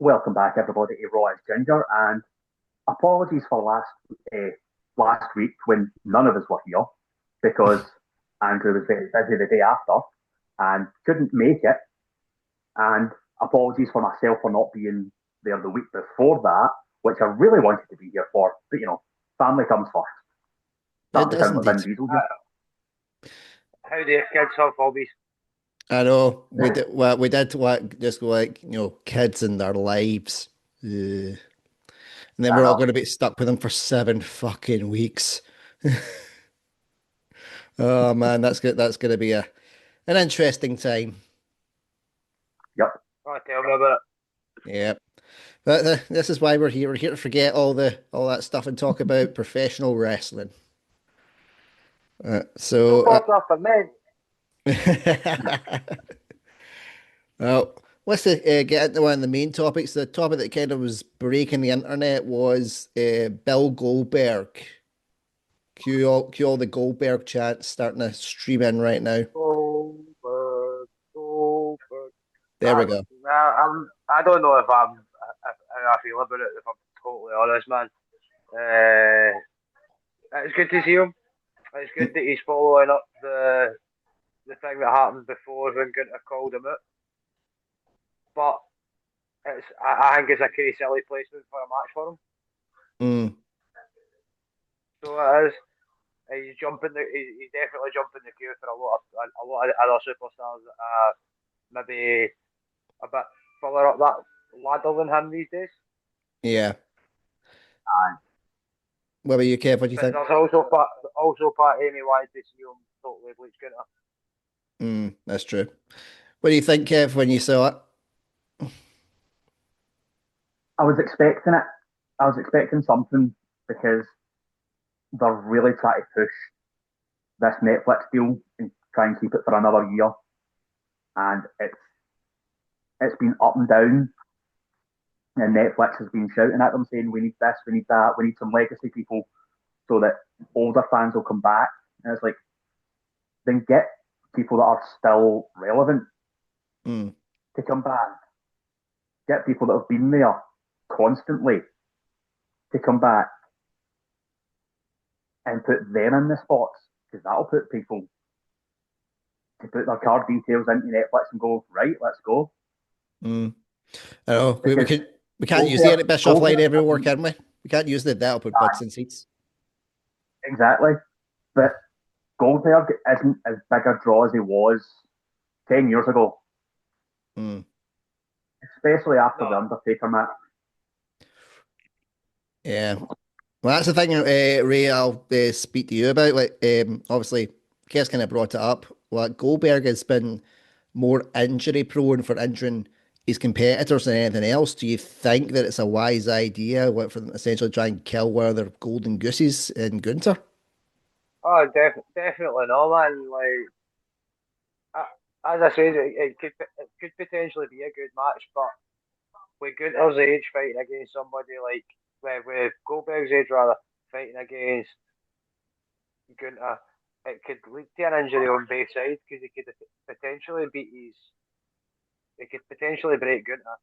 Welcome back, everybody, to Raw as Ginger, and apologies for last week when none of us were here because Andrew was very busy the day after and couldn't make it. And apologies for myself for not being there the week before that, which I really wanted to be here for. But family comes first. It Start to does sound like Vin indeed. Diesel How do your kids have hobbies? I know we here. did. Well, we did what just go like kids and their lives, and then I we're all know. going to be stuck with them for 7 fucking weeks. Oh man, that's good. That's going to be an interesting time. Yep. Oh, tell me about Yeah, but this is why we're here. We're here to forget all that stuff and talk about professional wrestling. Uh, it. No so, uh, podcast for men. well, let's get into one of the main topics. The topic that kind of was breaking the internet was Bill Goldberg. Cue all the Goldberg chants starting to stream in right now. Goldberg, Goldberg. There we go. I don't know if how I feel about it. If I'm totally honest, man. It's good to see him. It's good that he's following up the thing that happened before when Gunter called him out. But I think it's a pretty silly placement for a match for him. Mm, So it is. He's definitely jumping the queue for a lot of other superstars that are maybe a bit further up that ladder than him these days. yeah. And What about you, Kev? What do you But think? there's also part of me wanted to see him totally bleach Gunter. That's true. What do you think, Kev, when you saw it? I was expecting it. I was expecting something because they're really trying to push this Netflix deal and try and keep it for another year. And it's been up and down. And Netflix has been shouting at them saying, we need this, we need that, we need some legacy people so that older fans will come back. And it's like, then get people that are still relevant Mm, to come back. Get people that have been there constantly to come back and put them in the spots because that'll put people to put their card details into Netflix and go, right, let's go. mm. I know Because we can't use the Goldberg, Eric Bischoff line Goldberg everywhere, isn't can we? We can't use the that'll put butts in seats. exactly, but Goldberg isn't as big a draw as he was 10 years ago, Mm, especially after the No, Undertaker match. yeah. Well, that's the thing, Ray. I'll speak to you about. Like, obviously, Kev's kind of brought it up. Like, Goldberg has been more injury prone for injuring his competitors than anything else. Do you think that it's a wise idea for them to essentially try and kill one of their golden gooses in Gunter? definitely not, man. Like as I said, it could potentially be a good match, but with Gunter's age fighting against somebody like with Goldberg's age rather fighting against Gunter, it could lead to an injury on both sides because potentially beat his, he could potentially break Gunter.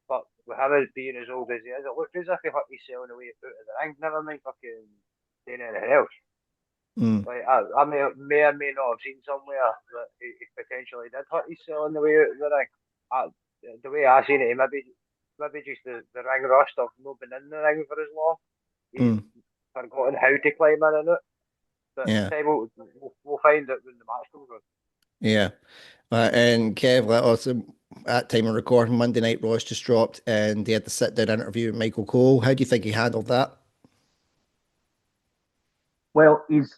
But with him being as old as he is, it looked as if he hurt himself on the way out of the ring. Never mind fucking doing anything else. Mm, Like I may or may not have seen somewhere that he potentially did hurt himself on the way out of the ring. I, the way I seen it, he maybe just the ring rust of not been in the ring for as long. He's mm, forgotten how to climb in and out. But yeah, time we'll find out when the match comes on. yeah. And Kev, like, also at time of recording, Monday Night Raw's just dropped, and they had the sit down interview with Michael Cole. How do you think he handled that? Well, his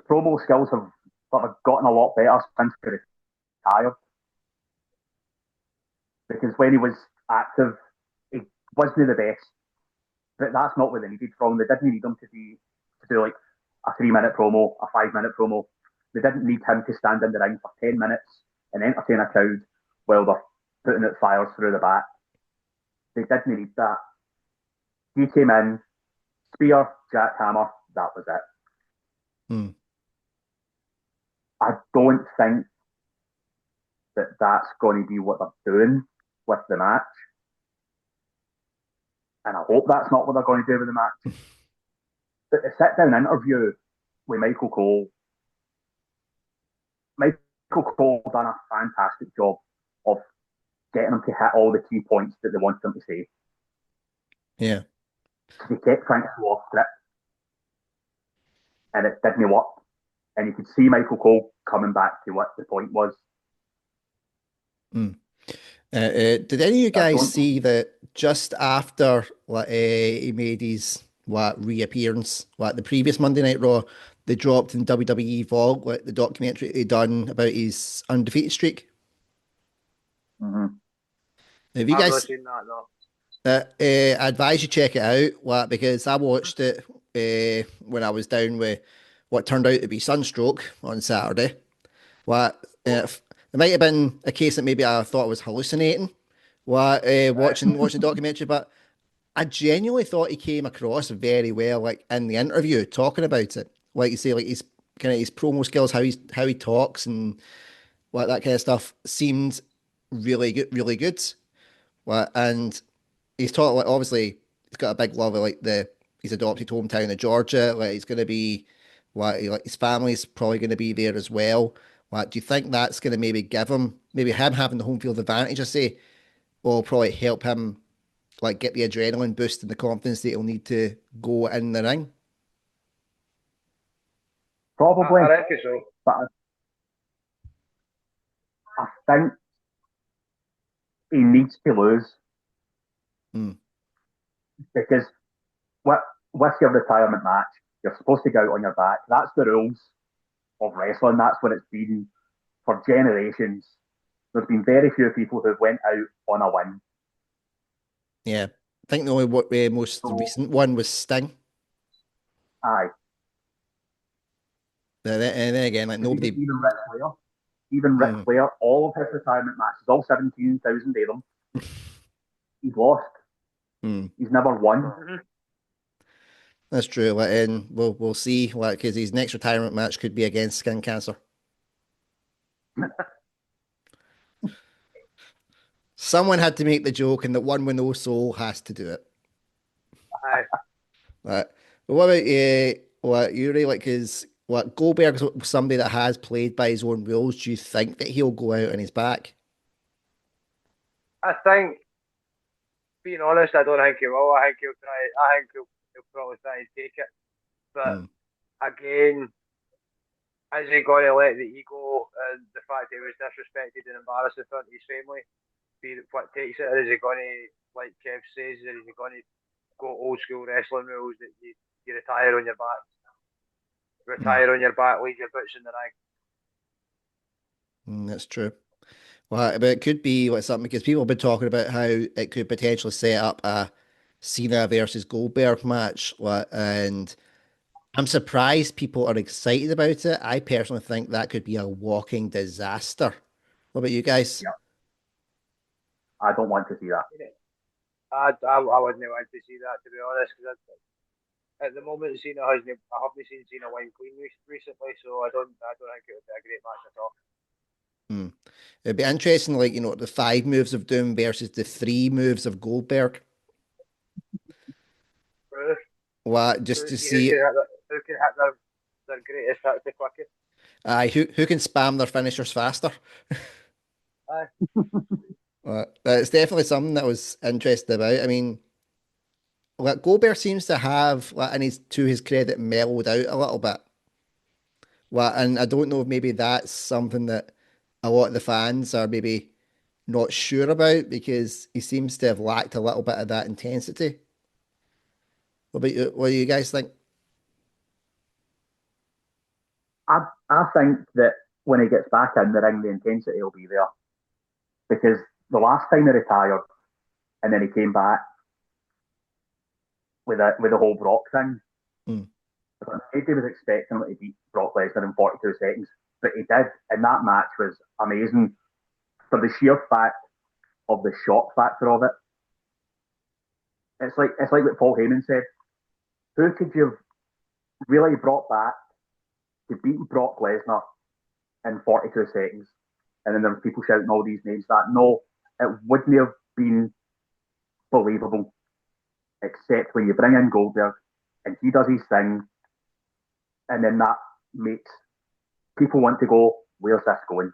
promo skills have sort of gotten a lot better since he retired because when he was active, he wasn't the best. But that's not what they needed from him. They didn't need him to do like a 3 minute promo, a 5 minute promo. They didn't need him to stand in the ring for 10 minutes and entertain a crowd while they're putting out fires through the back. They didn't need that. He came in, spear, jackhammer, that was it. Mm, I don't think that that's going to be what they're doing with the match. and I hope that's not what they're going to do with the match. But the sit-down interview with Michael Cole done a fantastic job of getting him to hit all the key points that they wanted him to say. Yeah. He kept trying to go off script, and it didn't work. And you could see Michael Cole coming back to what the point was. Did any of you guys see that just after he made his reappearance, the previous Monday Night Raw, they dropped in WWE Vault the documentary they done about his undefeated streak? Mm-hmm. Have you I've guys not seen that, no. I advise you check it out, because I watched it when I was down with what turned out to be sunstroke on Saturday. It might have been a case that maybe I thought I was hallucinating watching the documentary, but I genuinely thought he came across very well, like in the interview, talking about it. Like you say, like his kind of his promo skills, how he talks and that kind of stuff seemed really good, really good. And he's taught, like, obviously he's got a big love of his adopted hometown of Georgia. Like he's going to be like his family's probably going to be there as well. Do you think that's going to maybe him having the home field advantage, I say, will probably help him get the adrenaline boost and the confidence that he'll need to go in the ring? Probably, I reckon so. But I think he needs to lose because with your retirement match, you're supposed to go out on your back. That's the rules of wrestling. That's what it's been for generations. There's been very few people who went out on a win. Yeah, I think the only most recent one was Sting. Aye. And then again, like nobody. Even Ric Flair, all of his retirement matches, all 17,000 of them, he's lost. He's never won. That's true. And we'll see. Because his next retirement match could be against skin cancer. Someone had to make the joke, and the one with no soul has to do it. Aye. But what about you? Yuri? Because Goldberg's somebody that has played by his own rules. Do you think that he'll go out on his back? I think, being honest, I don't think he will. I think he'll try. I think he'll probably try and take it. But again, is he going to let the ego and the fact he was disrespected and embarrassed in front of his family be what takes it? Or is he going to, like Kev says, or is he going to go old school wrestling rules that you retire on your back? Retire on your back, leave your boots in the ring. That's true. But it could be something, because people have been talking about how it could potentially set up a Cena versus Goldberg match. And I'm surprised people are excited about it. I personally think that could be a walking disaster. What about you guys? Yeah. I don't want to see that. I wouldn't want to see that, to be honest, because at the moment I haven't seen Cena win clean recently, so I don't think it would be a great match at all. It'd be interesting, the 5 moves of Doom versus the 3 moves of Goldberg. Just to see who can hit their greatest hits the quickest. Aye, who can spam their finishers faster? Aye. It's definitely something that was interesting about. I mean, Goldberg seems to have, and to his credit, mellowed out a little bit. And I don't know if maybe that's something that a lot of the fans are maybe not sure about, because he seems to have lacked a little bit of that intensity. What about you? What do you guys think? I think that when he gets back in the ring, the intensity will be there. Because the last time he retired, and then he came back with the whole Brock thing. Nobody was expecting him to beat Brock Lesnar in 42 seconds, but he did, and that match was amazing for the sheer fact of the shock factor of it. It's like what Paul Heyman said. Who could you have really brought back to beat Brock Lesnar in 42 seconds? And then there were people shouting all these names that no, it wouldn't have been believable. except when you bring in Goldberg and he does his thing, and then that makes people want to go, where's this going?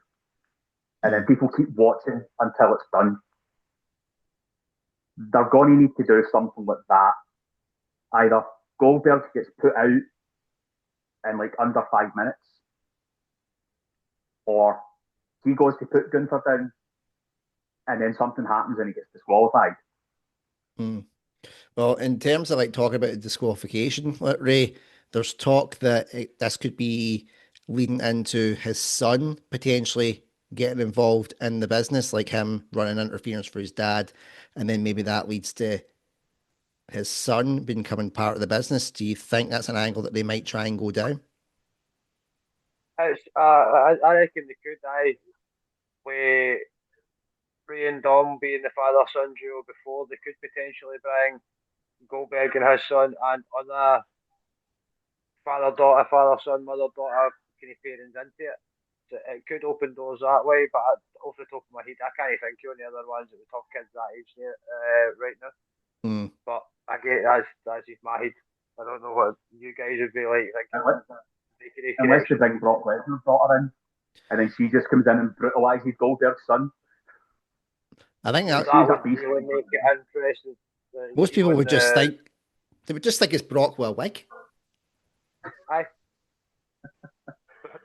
And then Mm. people keep watching until it's done. They're going to need to do something like that. Either Goldberg gets put out in like under 5 minutes, or he goes to put Gunther down, and then something happens and he gets disqualified. Mm. Well, in terms of like talking about disqualification, like Ray, there's talk that this could be leading into his son potentially getting involved in the business, like him running interference for his dad, and then maybe that leads to his son becoming part of the business. Do you think that's an angle that they might try and go down? I reckon they could. With Ray and Dom being the father son duo before, they could potentially bring Goldberg and his son and other father daughter, father son, mother daughter kind of pairings into it. So it could open doors that way, but off the top of my head, I can't think of any other ones that would have kids that age there, right now. Mm. But again, that's just my head. I don't know what you guys would be like thinking. Unless they bring Brock Lesnar's daughter in, and then she just comes in and brutalizes Goldberg's son. I think that That would really make it interesting. most people would just think they would just think it's Brock with a wig. Aye.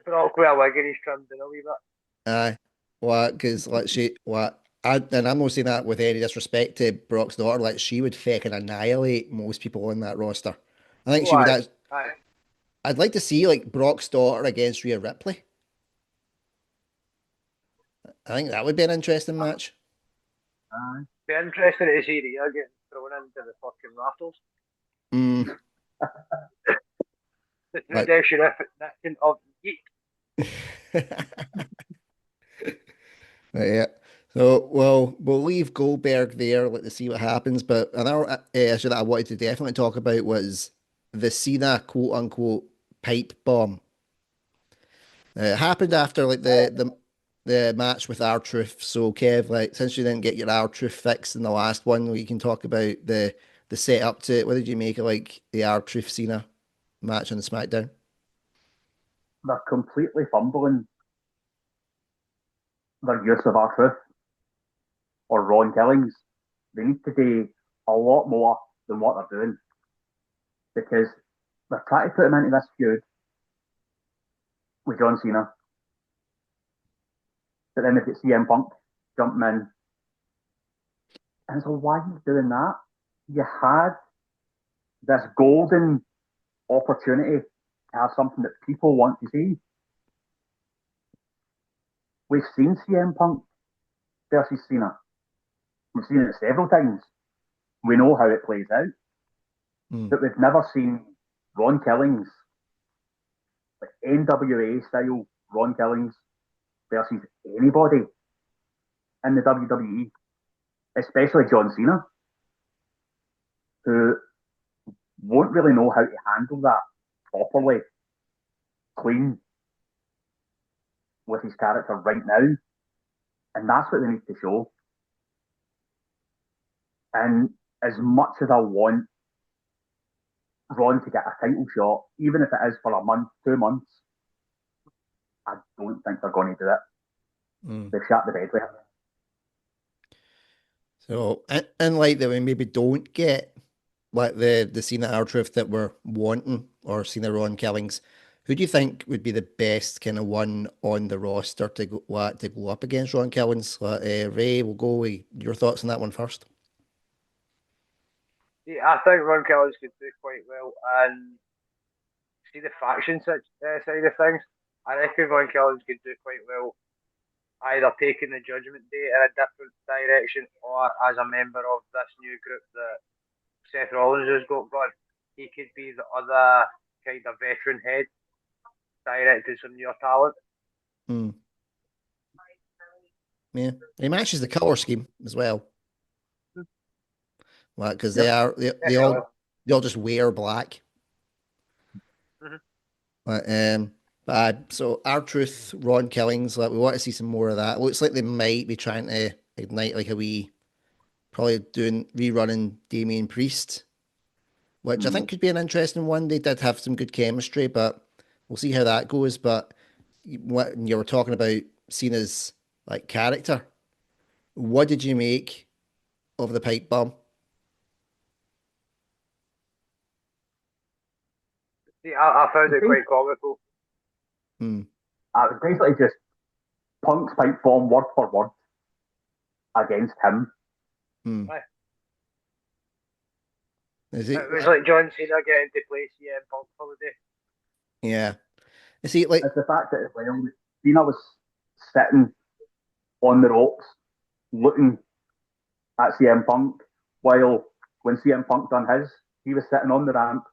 Brock with a wig and he's trimmed in a wee bit. Aye. What? Because like what? And I'm not saying that with any disrespect to Brock's daughter. Like she would fucking annihilate most people on that roster. I think Oh, she would. aye. Aye. I'd like to see like Brock's daughter against Rhea Ripley. I think that would be an interesting match. Be interesting to see Rhea getting thrown into the fucking rafters. Mm, The like, tradition of yeet. yeah. So, well, we'll leave Goldberg there, let us see what happens. But another issue that I wanted to definitely talk about was the Cena quote unquote pipe bomb. It happened after like the match with R-Truth. So Kev, like since you didn't get your R-Truth fix in the last one, we can talk about the setup to it. What did you make of like the R-Truth Cena match on the SmackDown? They're completely fumbling their use of R-Truth or Ron Killings. They need to do a lot more than what they're doing, because they're trying to put him into this feud with John Cena, but then they've got CM Punk jumping in. And so why are you doing that? You had this golden opportunity to have something that people want to see. We've seen CM Punk versus Cena. We've seen it several times. We know how it plays out. Mm. But we've never seen Ron Killings, like NWA style Ron Killings versus anybody in the WWE, especially John Cena, who won't really know how to handle that properly, clean with his character right now. And that's what they need to show. And as much as I want Ron to get a title shot, even if it is for a month, 2 months, I don't think they're going to do it. Mm. They've shut the bed with him. So, and like that we maybe don't get like the Cena R-Truth that we're wanting or Cena Ron Killings. Who do you think would be the best kind of one on the roster to go up against Ron Killings? Ray, we'll go with your thoughts on that one first. Yeah, I think Ron Killings could do quite well, and see the faction side of things. I reckon Ron Killings could do quite well either taking the Judgment Day in a different direction or as a member of this new group that Seth Rollins has got going. He could be the other kind of veteran head directing some new talent. Mm. Yeah, he matches the color scheme as well. Like, because they all just wear black. Mhm. So R-Truth, Ron Killings, like we want to see some more of that. Looks like they might be trying to ignite like a wee, probably doing rerunning Damian Priest which I Mm. think could be an interesting one. They did have some good chemistry, but we'll see how that goes. But when you were talking about Cena's like character, what did you make of the pipe bomb? See, I found it Bas- quite comical. Hmm. It was basically just Punk's pipe bomb word for word against him. Hmm. Aye. Is it It was like, like John Cena getting to play CM Punk for the day. yeah. Is it like, It's the fact that well, Cena was sitting on the ropes looking at CM Punk, while when CM Punk done his, he was sitting on the ramp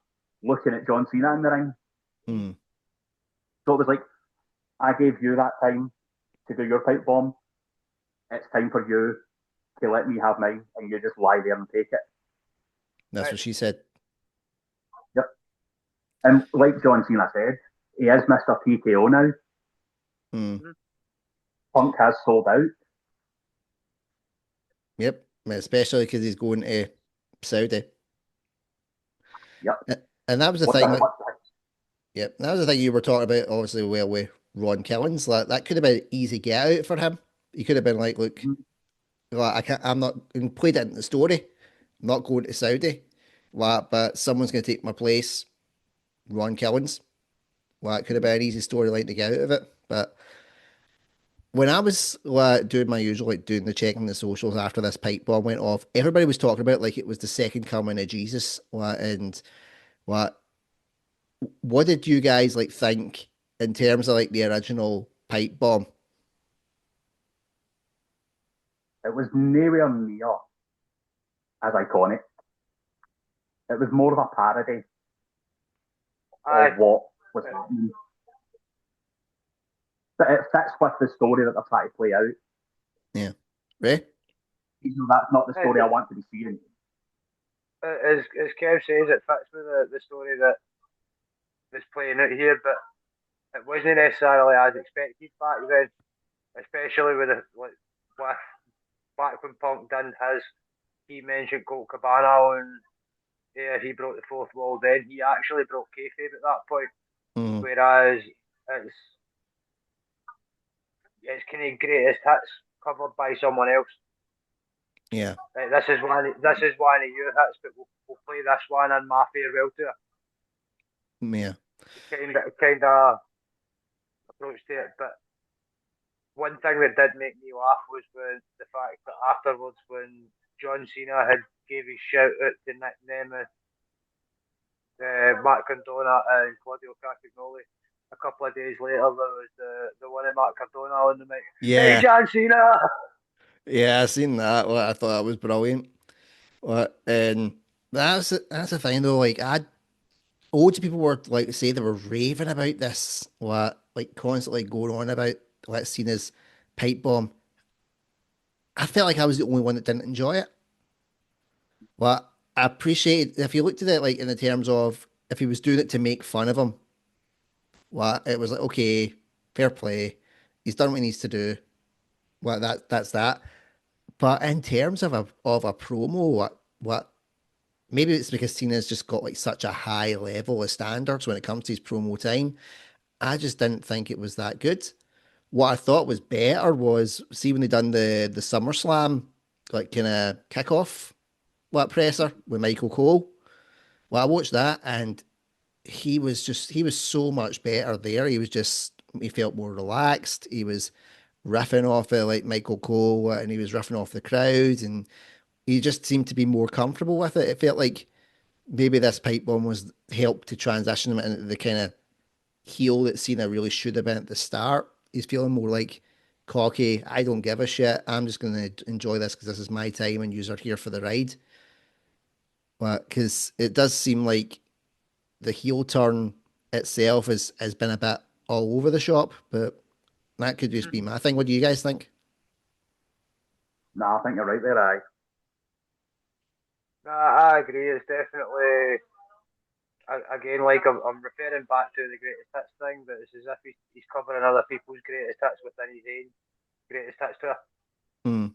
looking at John Cena in the ring. hmm. So it was like, I gave you that time to do your pipe bomb. It's time for you to let me have mine, and you just lie there and take it. That's Right. what she said. Yep. And like John Cena said, he is Mr. TKO now. Hmm. Mm-hmm. Punk has sold out. Yep. Especially because he's going to Saudi. Yep. And that was the What the thing, hell? like, yep, that was the thing you were talking about, obviously, well, with Ron Killings. Like, that could have been an easy get out for him. He could have been like, look, like, I can't, I'm not, and played it in the story. I'm not going to Saudi. Like, but someone's going to take my place, Ron Killings. Like, it could have been an easy storyline to get out of it. But when I was like doing my usual, like doing the checking the socials after this pipe bomb went off, everybody was talking about like it was the second coming of Jesus. Like, and like, what did you guys like think in terms of like the original pipe bomb? It was nowhere near as iconic. It was more of a parody of Aye. what was happening. But it fits with the story that they're trying to play out. Yeah, Ray. Even though that's not the story I It, want to be seeing. as Kev says, it fits with the story that is playing out here, but it wasn't necessarily as expected back then, especially with with back when Punk done his. He mentioned Colt Cabana and yeah, he broke the fourth wall. Then he actually broke kayfabe at that point, Mm, whereas it's it's kind of greatest hits covered by someone else. yeah, Like, this is one of your hits, but we'll play this one in my farewell to it. yeah, Kind of approach to it. But one thing that did make me laugh was when the fact that afterwards, when John Cena had gave his shout out to nickname Matt Cardona and Claudio Castagnoli. A couple of days later, there was the one of Matt Cardona on the mic. Hey, yeah, John Cena! yeah. I seen that. Well, I thought that was brilliant. And that's the thing though. Like, loads of people were like say they were raving about this. What like constantly going on about let's see this pipe bomb. I felt like I was the only one that didn't enjoy it. Well, I appreciate if you looked at it like in the terms of if he was doing it to make fun of him, well, it was like, okay, fair play. He's done what he needs to do. Well, that's that. But in terms of a promo, what maybe it's because Cena's just got like such a high level of standards when it comes to his promo time. I just didn't think it was that good. What I thought was better was see when they done the SummerSlam like kind of kickoff what presser with Michael Cole. Well, I watched that and he was so much better there. He felt more relaxed. He was riffing off of like Michael Cole and he was riffing off the crowd and he just seemed to be more comfortable with it. It felt like maybe this pipe bomb was helped to transition him into the kind of heel that Cena really should have been at the start. He's feeling more like cocky. I don't give a shit. I'm just going to enjoy this because this is my time and you are here for the ride. Because it does seem like the heel turn itself has been a bit all over the shop, but that could just be my thing. What do you guys think? Nah, I think you're right there, aye. I agree. It's definitely again like I'm referring back to the greatest hits thing, but it's as if he's covering other people's greatest hits within his own greatest hits tour. Hmm.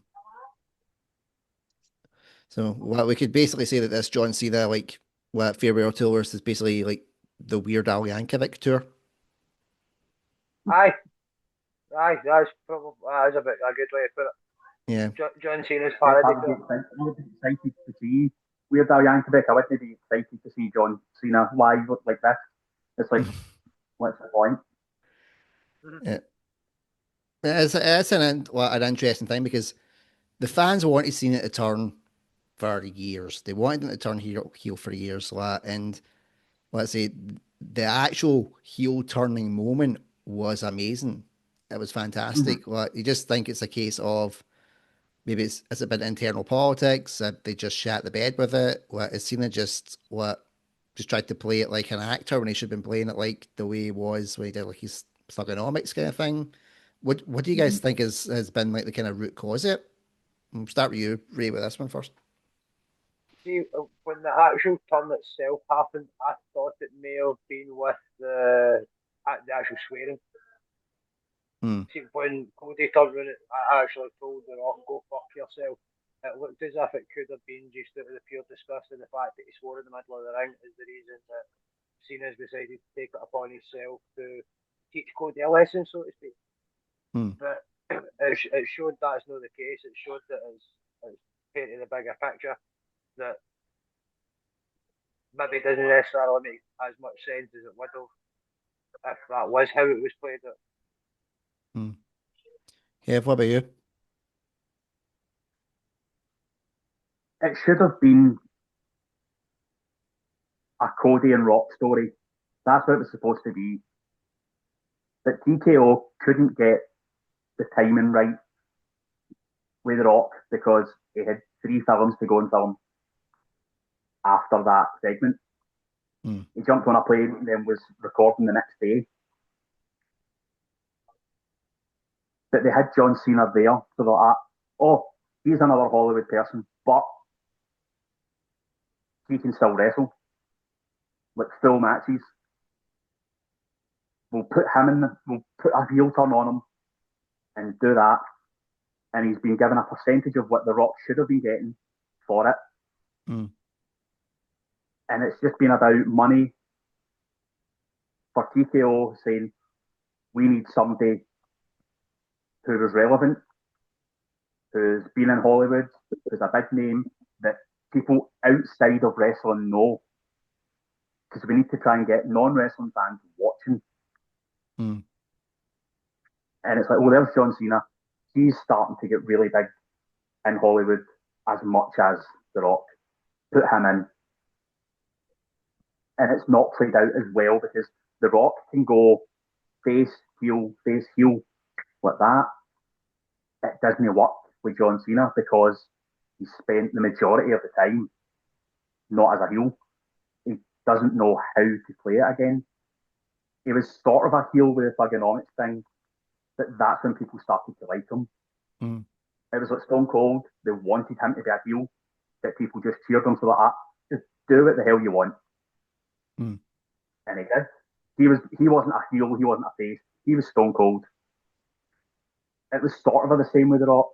So well, we could basically say that this John Cena like what Farewell Tours is basically like the Weird Al Yankovic tour. Aye, aye, that's probably that's a bit a good way to put it. Yeah. John Cena's Yes, I parody would to be it. excited. I would be excited to see Weird Al Yankovic. I wouldn't be excited to see John Cena live like this. It's like, what's the point? Yeah. It's an interesting thing because the fans wanted Cena to turn for years. They wanted him to turn heel for years. And let's say the actual heel turning moment was amazing. It was Mm-hmm. fantastic. You just think it's a case of maybe it's a bit internal politics. They just shat the bed with it. Is Cena just tried to play it like an actor when he should have been playing it like the way he was when he did like his thugonomics kind of thing. What do you Mm-hmm. guys think has been like the kind of root cause of it? We'll start with you, Ray, with this one first. See, when the actual turn itself happened, I thought it may have been with the actual swearing. Hmm. See, when Cody turned around, I actually told The Rock, "Go fuck yourself." It looked as if it could have been just out of the pure disgust and the fact that he swore in the middle of the ring is the reason that Cena's decided to take it upon himself to teach Cody a lesson, so to speak. Hmm. But it showed that's not the case. It showed that it's painting the bigger picture that maybe doesn't necessarily make as much sense as it would have if that was how it was played. Hmm. Kev, what about you? It should have been a Cody and Rock story. That's what it was supposed to be. But TKO couldn't get the timing right with The Rock because he had 3 films to go and film after that segment. Hmm. He jumped on a plane and then was recording the next day. But they had John Cena there, so they're like, oh, he's another Hollywood person, but he can still wrestle, like full matches. We'll put a heel turn on him and do that. And he's been given a percentage of what The Rock should have been getting for it. Hmm. And it's just been about money for TKO saying, we need somebody who was relevant, who's been in Hollywood, who's a big name that people outside of wrestling know. Because we need to try and get non-wrestling fans watching. Hmm. And it's like, oh, there's John Cena. He's starting to get really big in Hollywood as much as The Rock. Put him in. And it's not played out as well because The Rock can go face, heel, like that. It doesn't work with John Cena because he spent the majority of the time not as a heel. He doesn't know how to play it again. He was sort of a heel with the thugonomics thing, but that's when people started to like him. Hmm. It was like Stone Cold. They wanted him to be a heel, but people just cheered him for that. Just do what the hell you want. Hmm. And he did. He wasn't a heel, he wasn't a face. He was Stone Cold. It was sort of the same with The Rock,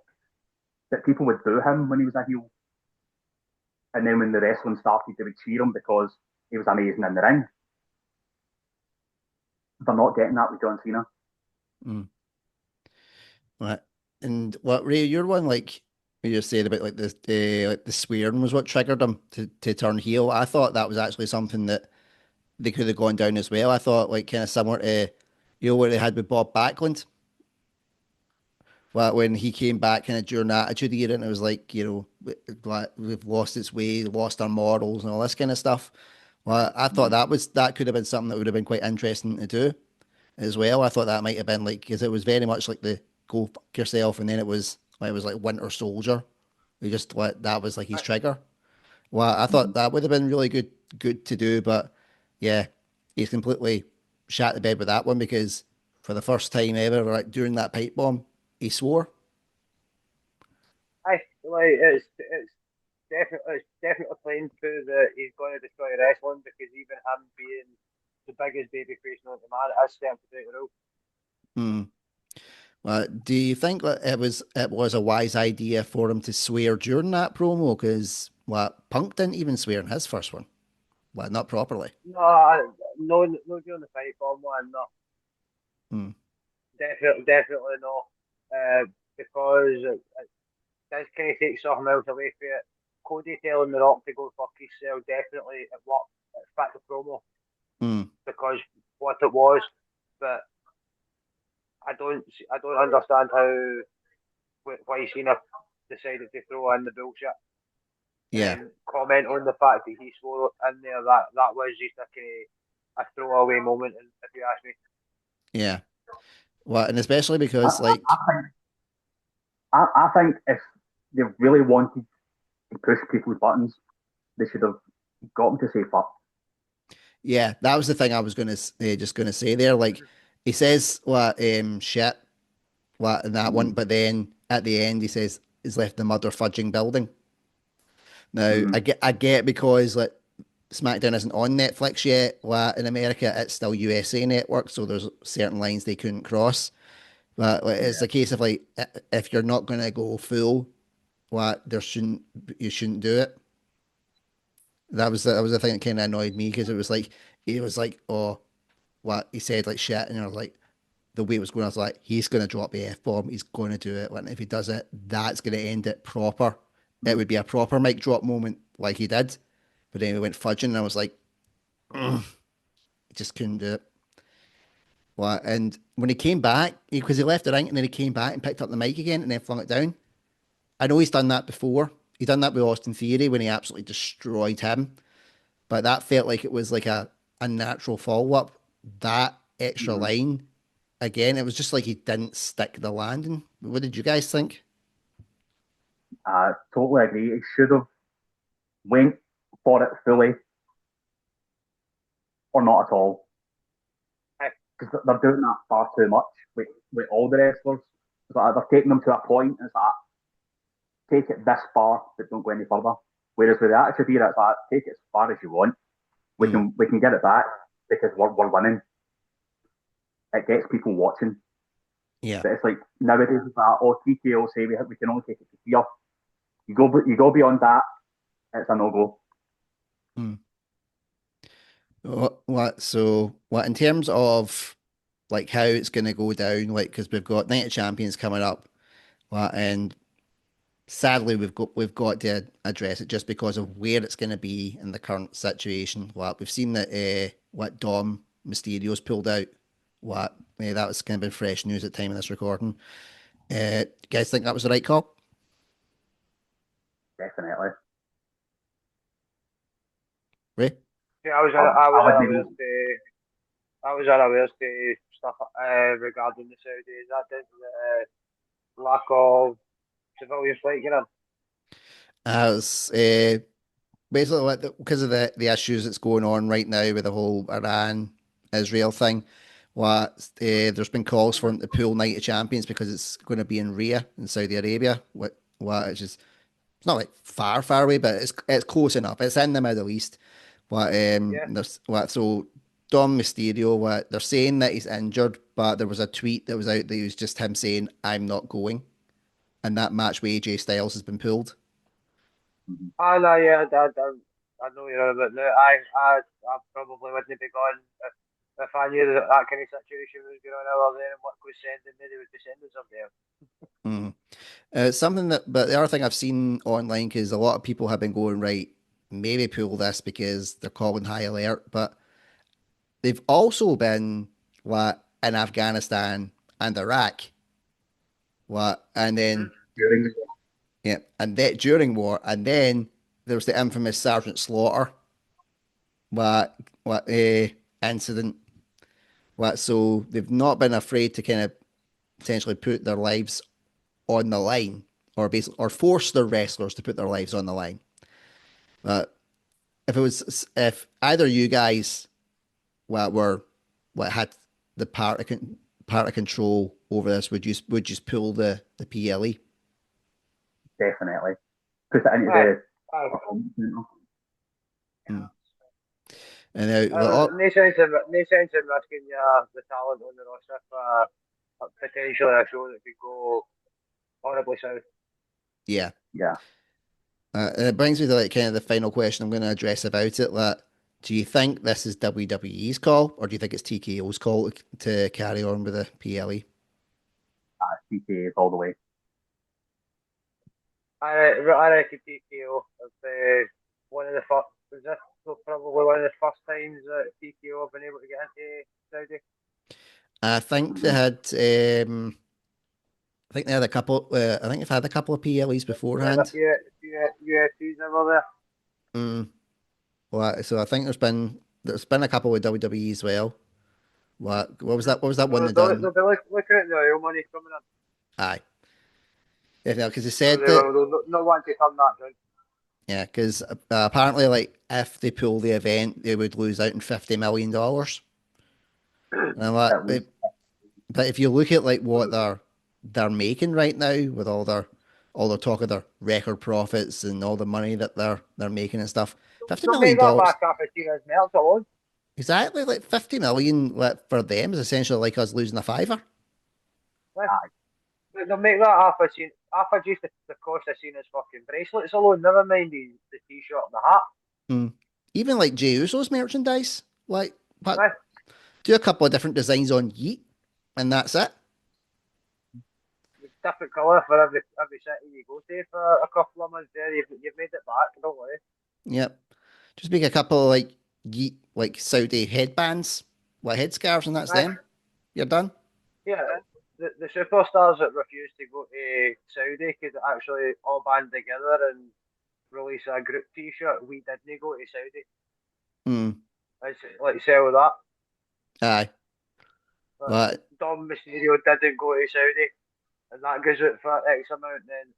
that people would boo him when he was a heel. And then when the wrestling started, they would cheer him because he was amazing in the ring. They're not getting that with John Cena. Hmm. Right. And what Ray, your one like you just said about like the swearing was what triggered him to turn heel. I thought that was actually something that they could have gone down as well. I thought like kind of similar to what they had with Bob Backlund. Well, when he came back kind of during the Attitude Era, and it was like, we've lost its way, lost our morals, and all this kind of stuff. Well, I thought that could have been something that would have been quite interesting to do as well. I thought that might have been like because it was very much like the go fuck yourself, and then it was like Winter Soldier. We just what that was like his trigger. Well, I thought that would have been really good to do, but yeah, he's completely shat the bed with that one because for the first time ever, like during that pipe bomb, he swore. Like it's definitely playing to that he's going to destroy wrestling because even him being the biggest babyface known to man, it has starting to break the rule. Hmm. Do you think that it was a wise idea for him to swear during that promo? Because Punk didn't even swear in his first one. Well, not properly. No, doing the fight bomb one. No, Hmm. definitely no. Because it does kind of take something else away from it. Cody telling The Rock to go fuck himself, definitely it worked. It fit the promo Hmm. because what it was, but I don't understand why Cena decided to throw in the bullshit and Yeah. then comment on the fact that he swore in there. That was just a kind of a throwaway moment, if you ask me. Yeah. Well, and especially I, because I, I like, think I think if they really wanted to push people's buttons, they should have got them to say fuck. yeah, that was the thing I was gonna just gonna say there. Like, he says what shit what in that one, Mm-hmm. but then at the end he says he's left the mother fudging building. Now Mm-hmm. I get because like SmackDown isn't on Netflix yet. In America, it's still USA Network, so there's certain lines they couldn't cross. But like, it's Yeah. a case of like if you're not gonna go full, there shouldn't you shouldn't do it. That was the thing that kind of annoyed me because it was like he was like, oh, what he said like shit, and I was like, the way it was going, I was like, he's gonna drop the F bomb, he's gonna do it. And if he does it, that's gonna end it proper. It would be a proper mic drop moment like he did. But then we went fudging, and I was like, just couldn't do it. What? And when he came back, because he left the ring and then he came back and picked up the mic again and then flung it down. I know he's done that before. He done that with Austin Theory when he absolutely destroyed him. But that felt like it was like a natural follow up. That extra Mm-hmm. line, again, it was just like he didn't stick the landing. What did you guys think? I totally agree. It should have went for it fully or not at all because they're doing that far too much with all the wrestlers. It's like they're taking them to a point. And it's like take it this far, but don't go any further. Whereas with the Attitude Era, it's like take it as far as you want. Mm, We can get it back because we're winning. It gets people watching. yeah. But it's like nowadays it's like oh TKO say we can only take it to here. You go beyond that, it's a no go. Mm. What in terms of like how it's going to go down, like, because we've got Night of Champions coming up, and sadly we've got to address it just because of where it's going to be in the current situation. What we've seen that what Dom Mysterio's pulled out. That was kind of been fresh news at the time of this recording. You guys think that was the right call? Definitely. Ray? Yeah, I would maybe I was unaware to stuff regarding the Saudis. That did lack of civilian flight getting. As basically because of the issues that's going on right now with the whole Iran Israel thing. There's been calls for him to pull Night of Champions because it's going to be in Riyadh in Saudi Arabia. Which is it's not like far away, but it's close enough. It's in the Middle East. Yeah. So Dom Mysterio, they're saying that he's injured, but there was a tweet that was out that was just him saying, "I'm not going," and that match with AJ Styles has been pulled. I know, yeah, I know you're on about now. I probably wouldn't be going if I knew that kind of situation was going on over there and what was sending me, they would be sending somebody else. Mhm. But the other thing I've seen online is a lot of people have been going, right, maybe pull this because they're calling high alert, but they've also been in Afghanistan and Iraq, and then during yeah, and that during war, and then there was the infamous Sergeant Slaughter, incident, so they've not been afraid to kind of potentially put their lives on the line, or force their wrestlers to put their lives on the line. But if either you guys were had the part of control over this, would you pull the PLE? definitely put it into Aye, the aye. performance center. Hmm. And No sense in risking the talent on the roster for potentially a show that could go horribly south. yeah, Yeah. and it brings me to like kind of the final question I'm going to address about it. That Do you think this is WWE's call, or do you think it's TKO's call to carry on with the PLE? TK all the way. I reckon TKO is one of the first. Was this probably one of the first times that TKO have been able to get into Saudi? I think they had. I think they had a couple. I think they've had a couple of PLEs There's a beforehand. few UFCs over there. Mm. Well, so I think there's been a couple with WWE as well. What was that? What was that one they They'll done? be looking at the oil money coming in. Aye, yeah, because they So said that. they'll not want to turn that down. Yeah, because apparently, like if they pull the event, they would lose out in $50 million. And I'm like, At least. but if you look at like what they're making right now with all their talk of their record profits and all the money that they're making and stuff, fifty They'll million make that dollars back after Tina's melt alone. exactly like 50 million like, for them is essentially like us losing a fiver. They'll make that after just the cost of Cena's fucking bracelets alone. Never mind the t-shirt and the hat. Hmm. Even like Jey Uso's merchandise, like Aye. do a couple of different designs on Yeet, and that's it. Different colour for every city you go to for a couple of months there. You've made it back, don't worry. Yep. Just make a couple of like Yeet like Saudi headbands, like headscarves, and that's Aye. them. You're done. Yeah, the superstars that refuse to go to Saudi could actually all band together and release a group T-shirt. We didn't go to Saudi. Hmm. Let's like sell that. Aye. But Dom Mysterio didn't go to Saudi, and that goes out for X amount. Then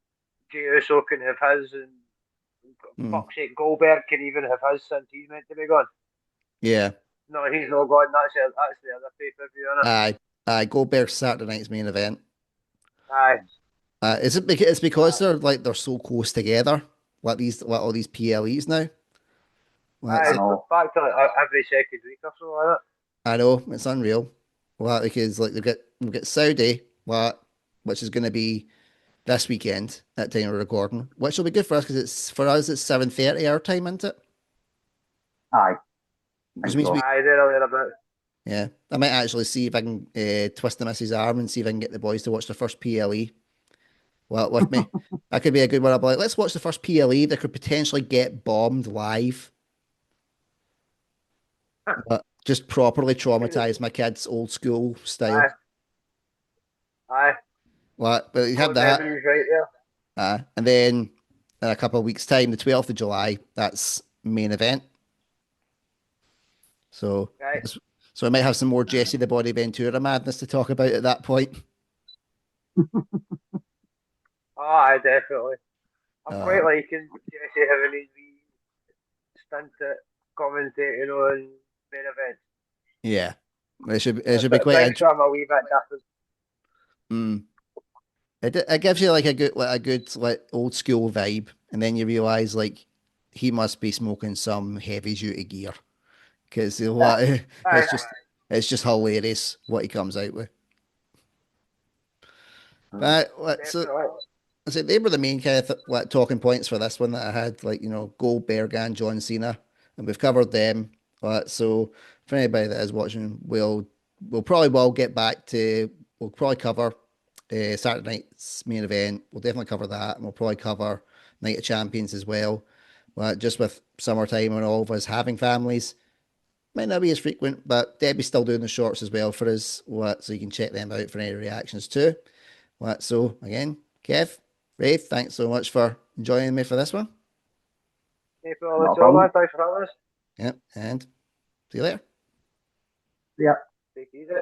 Jey Uso can have his, and fuck's sake, Goldberg can even have his since he's meant to be gone. yeah. No, he's not gone. That's the other pay per view, isn't it? Aye. Goldberg's Saturday night's main event. Aye. Is it because it's because they're so close together, like all these PLEs now. Like, Aye. it's, But back to every second week or so, isn't it? I know it's unreal. Well, because like they've got Saudi, which is going to be this weekend at time of recording, which will be good for us because it's 7:30 our time, isn't it? Aye. Which Think means so. Aye, they're all about. yeah, I might actually see if I can twist the missus arm and see if I can get the boys to watch the first PLE. Well, with me, that could be a good one. I'll be like, let's watch the first PLE that could potentially get bombed live, but just properly traumatize my kids old school style. Aye. Aye. But you have Good that, memories right there. and then in a couple of weeks' time, the 12th of July, that's main event. So, Right. so I might have some more Jesse the Body Ventura madness to talk about at that point. Oh, aye, definitely. I'm quite Uh, liking Jesse having his wee stint at commentating on main events. yeah, it should be It quite brings interesting. from a wee bit different. Mm. It gives you like a good like old school vibe, and then you realize like he must be smoking some heavy duty gear because Aye. it's just hilarious what he comes out with. But so Definitely. I said they were the main kind of like talking points for this one that I had, like Goldberg and John Cena, and we've covered them. So for anybody that is watching, we'll probably will get back to we'll probably cover Saturday night's main event. We'll definitely cover that, and we'll probably cover Night of Champions as well. Just with summertime and all of us having families, might not be as frequent, but Debbie's still doing the shorts as well for us. So you can check them out for any reactions too. So again, Kev, Rafe, thanks so much for joining me for this one. No problem No at all, problem. man. Thanks for having us. Yep, and see you later. Yeah. Take it easy.